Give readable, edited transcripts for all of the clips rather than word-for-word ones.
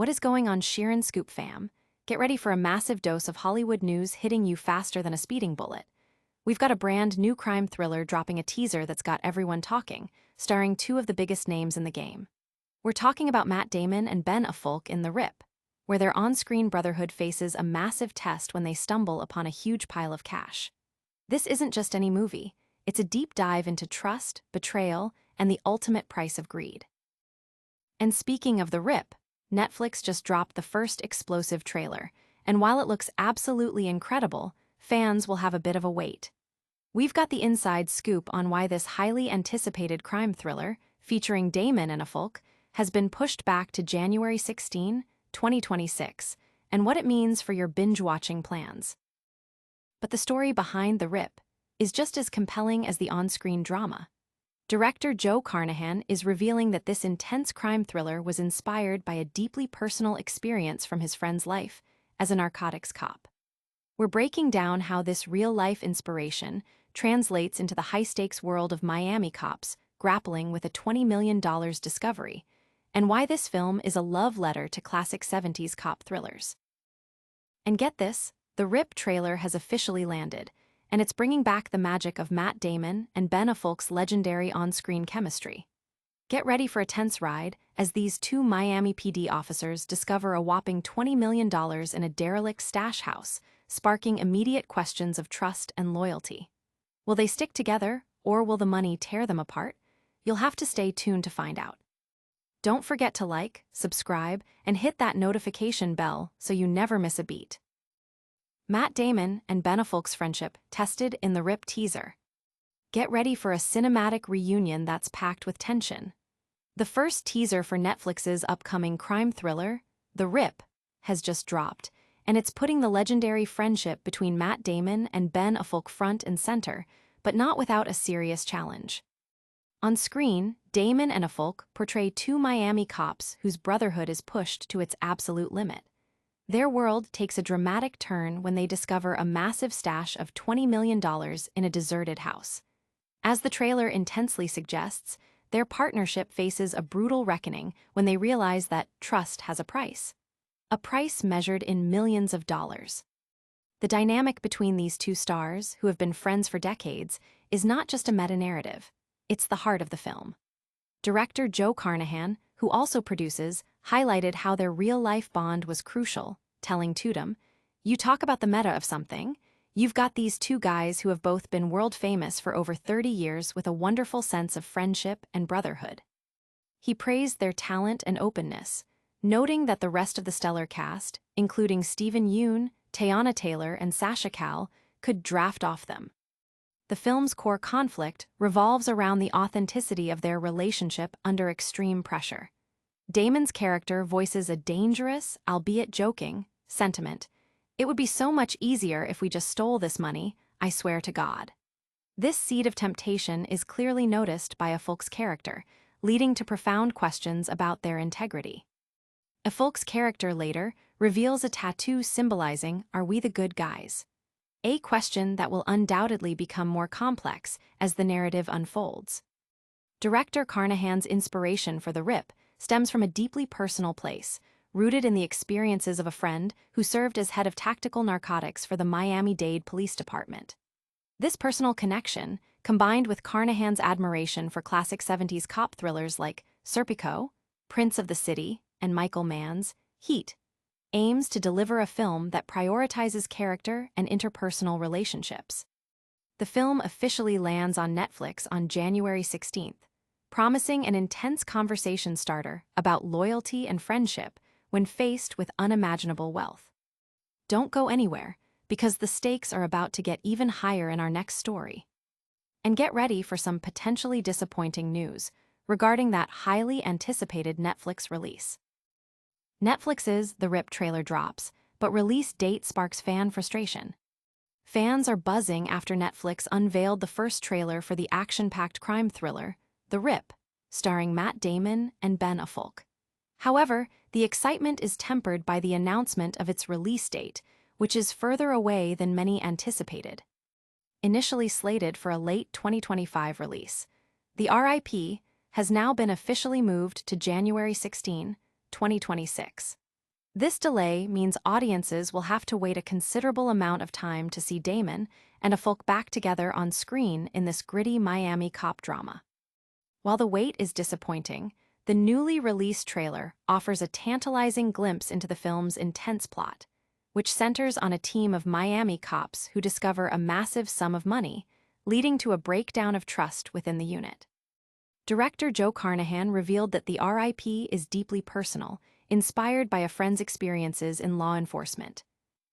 What is going on, Sheeran Scoop fam? Get ready for a massive dose of Hollywood news hitting you faster than a speeding bullet. We've got a brand new crime thriller dropping a teaser that's got everyone talking, starring two of the biggest names in the game. We're talking about Matt Damon and Ben Affleck in The Rip, where their on-screen brotherhood faces a massive test when they stumble upon a huge pile of cash. This isn't just any movie, it's a deep dive into trust, betrayal, and the ultimate price of greed. And speaking of The Rip, Netflix just dropped the first explosive trailer, and while it looks absolutely incredible, fans will have a bit of a wait. We've got the inside scoop on why this highly anticipated crime thriller, featuring Damon and Affleck, has been pushed back to January 16, 2026, and what it means for your binge-watching plans. But the story behind The Rip is just as compelling as the on-screen drama. Director Joe Carnahan is revealing that this intense crime thriller was inspired by a deeply personal experience from his friend's life as a narcotics cop. We're breaking down how this real-life inspiration translates into the high-stakes world of Miami cops grappling with a $20 million discovery, and why this film is a love letter to classic 70s cop thrillers. And get this, the Rip trailer has officially landed, and it's bringing back the magic of Matt Damon and Ben Affleck's legendary on-screen chemistry. Get ready for a tense ride as these two Miami PD officers discover a whopping $20 million in a derelict stash house, sparking immediate questions of trust and loyalty. Will they stick together, or will the money tear them apart? You'll have to stay tuned to find out. Don't forget to like, subscribe, and hit that notification bell so you never miss a beat. Matt Damon and Ben Affleck's friendship tested in the Rip teaser. Get ready for a cinematic reunion that's packed with tension. The first teaser for Netflix's upcoming crime thriller, The Rip, has just dropped, and it's putting the legendary friendship between Matt Damon and Ben Affleck front and center, but not without a serious challenge. On screen, Damon and Affleck portray two Miami cops whose brotherhood is pushed to its absolute limit. Their world takes a dramatic turn when they discover a massive stash of $20 million in a deserted house. As the trailer intensely suggests, their partnership faces a brutal reckoning when they realize that trust has a price measured in millions of dollars. The dynamic between these two stars, who have been friends for decades, is not just a meta-narrative. It's the heart of the film. Director Joe Carnahan, who also produces, highlighted how their real-life bond was crucial, telling Tudum, "You talk about the meta of something. You've got these two guys who have both been world-famous for over 30 years with a wonderful sense of friendship and brotherhood." He praised their talent and openness, noting that the rest of the stellar cast, including Stephen Yeun, Teyana Taylor, and Sasha Cal, could draft off them. The film's core conflict revolves around the authenticity of their relationship under extreme pressure. Damon's character voices a dangerous, albeit joking, sentiment. "It would be so much easier if we just stole this money, I swear to God." This seed of temptation is clearly noticed by Affleck's character, leading to profound questions about their integrity. Affleck's character later reveals a tattoo symbolizing "Are we the good guys?" A question that will undoubtedly become more complex as the narrative unfolds. Director Carnahan's inspiration for The Rip stems from a deeply personal place, rooted in the experiences of a friend who served as head of tactical narcotics for the Miami-Dade Police Department. This personal connection, combined with Carnahan's admiration for classic 70s cop thrillers like Serpico, Prince of the City, and Michael Mann's Heat, aims to deliver a film that prioritizes character and interpersonal relationships. The film officially lands on Netflix on January 16th, promising an intense conversation starter about loyalty and friendship when faced with unimaginable wealth. Don't go anywhere, because the stakes are about to get even higher in our next story. And get ready for some potentially disappointing news regarding that highly anticipated Netflix release. Netflix's The Rip trailer drops, but release date sparks fan frustration. Fans are buzzing after Netflix unveiled the first trailer for the action-packed crime thriller, The Rip, starring Matt Damon and Ben Affleck. However, the excitement is tempered by the announcement of its release date, which is further away than many anticipated. Initially slated for a late 2025 release, the RIP has now been officially moved to January 16, 2026. This delay means audiences will have to wait a considerable amount of time to see Damon and Affleck back together on screen in this gritty Miami cop drama. While the wait is disappointing, the newly released trailer offers a tantalizing glimpse into the film's intense plot, which centers on a team of Miami cops who discover a massive sum of money, leading to a breakdown of trust within the unit. Director Joe Carnahan revealed that the RIP is deeply personal, inspired by a friend's experiences in law enforcement.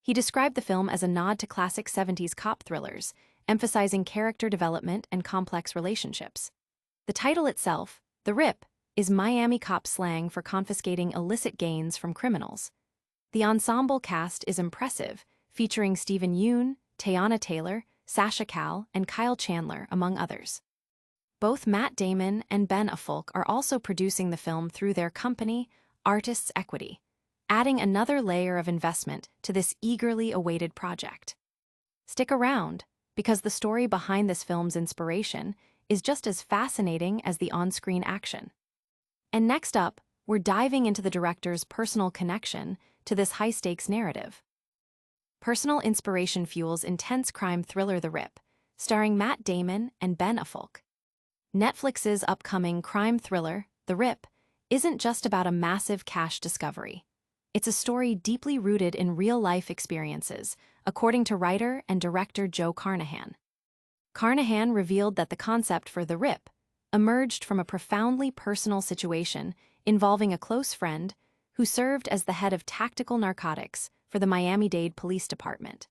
He described the film as a nod to classic 70s cop thrillers, emphasizing character development and complex relationships. The title itself, The Rip, is Miami cop slang for confiscating illicit gains from criminals. The ensemble cast is impressive, featuring Stephen Yeun, Teyana Taylor, Sasha Cal, and Kyle Chandler, among others. Both Matt Damon and Ben Affleck are also producing the film through their company, Artists Equity, adding another layer of investment to this eagerly awaited project. Stick around, because the story behind this film's inspiration is just as fascinating as the on-screen action. And next up, we're diving into the director's personal connection to this high-stakes narrative. Personal inspiration fuels intense crime thriller The Rip, starring Matt Damon and Ben Affleck. Netflix's upcoming crime thriller, The Rip, isn't just about a massive cash discovery. It's a story deeply rooted in real-life experiences, according to writer and director Joe Carnahan. Carnahan revealed that the concept for The Rip emerged from a profoundly personal situation involving a close friend who served as the head of tactical narcotics for the Miami-Dade Police Department.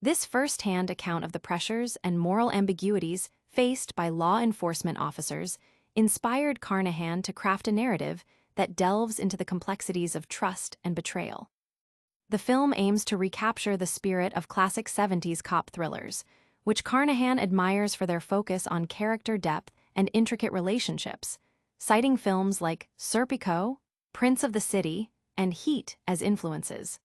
This first-hand account of the pressures and moral ambiguities faced by law enforcement officers inspired Carnahan to craft a narrative that delves into the complexities of trust and betrayal. The film aims to recapture the spirit of classic 70s cop thrillers, which Carnahan admires for their focus on character depth and intricate relationships, citing films like Serpico, Prince of the City, and Heat as influences.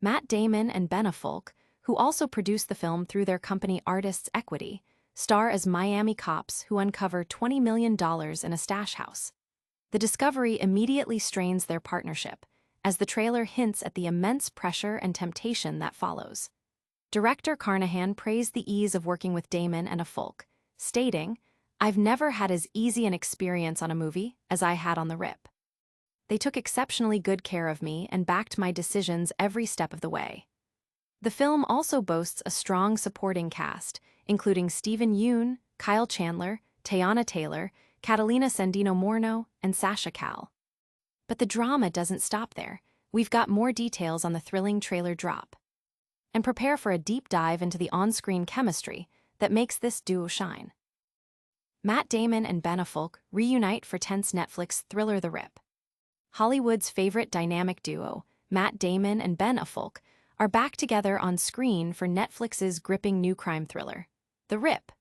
Matt Damon and Ben Affleck, who also produced the film through their company Artists Equity, star as Miami cops who uncover $20 million in a stash house. The discovery immediately strains their partnership, as the trailer hints at the immense pressure and temptation that follows. Director Carnahan praised the ease of working with Damon and Affleck, stating, "I've never had as easy an experience on a movie as I had on The Rip. They took exceptionally good care of me and backed my decisions every step of the way." The film also boasts a strong supporting cast, including Stephen Yeun, Kyle Chandler, Teyana Taylor, Catalina Sandino-Morno, and Sasha Cal. But the drama doesn't stop there. We've got more details on the thrilling trailer drop. And prepare for a deep dive into the on-screen chemistry that makes this duo shine. Matt Damon and Ben Affleck reunite for tense Netflix thriller The Rip. Hollywood's favorite dynamic duo, Matt Damon and Ben Affleck, are back together on screen for Netflix's gripping new crime thriller, The Rip.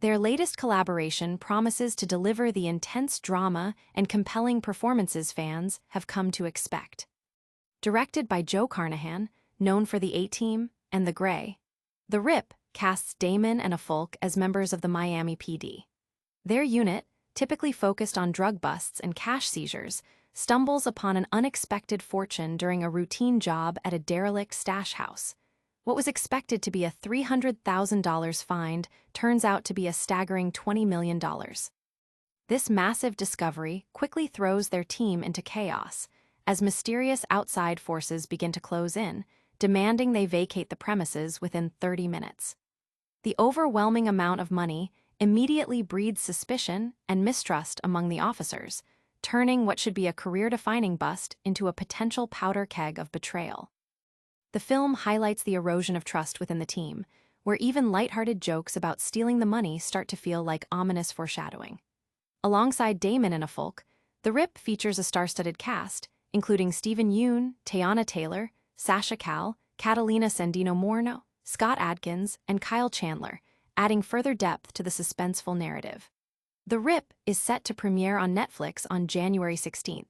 Their latest collaboration promises to deliver the intense drama and compelling performances fans have come to expect. Directed by Joe Carnahan, known for The A-Team and The Grey, The Rip casts Damon and Affleck as members of the Miami PD. Their unit, typically focused on drug busts and cash seizures, stumbles upon an unexpected fortune during a routine job at a derelict stash house. What was expected to be a $300,000 find turns out to be a staggering $20 million. This massive discovery quickly throws their team into chaos, as mysterious outside forces begin to close in, demanding they vacate the premises within 30 minutes. The overwhelming amount of money immediately breeds suspicion and mistrust among the officers, turning what should be a career-defining bust into a potential powder keg of betrayal. The film highlights the erosion of trust within the team, where even lighthearted jokes about stealing the money start to feel like ominous foreshadowing. Alongside Damon and Affleck, The Rip features a star-studded cast, including Stephen Yeun, Teyana Taylor, Sasha Cal, Catalina Sandino-Morno, Scott Adkins, and Kyle Chandler, adding further depth to the suspenseful narrative. The Rip is set to premiere on Netflix on January 16th.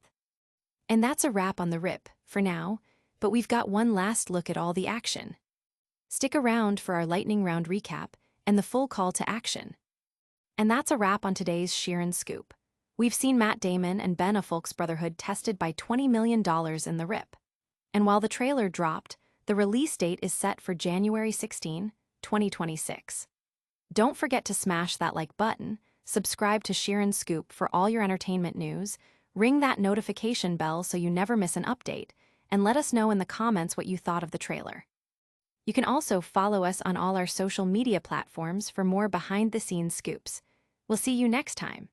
And that's a wrap on The Rip, for now, but we've got one last look at all the action. Stick around for our lightning round recap and the full call to action. And that's a wrap on today's Sheeran Scoop. We've seen Matt Damon and Ben Affleck's brotherhood tested by $20 million in The Rip. And while the trailer dropped, the release date is set for January 16, 2026. Don't forget to smash that like button, subscribe to Sheeran Scoop for all your entertainment news, ring that notification bell so you never miss an update, and let us know in the comments what you thought of the trailer. You can also follow us on all our social media platforms for more behind-the-scenes scoops. We'll see you next time.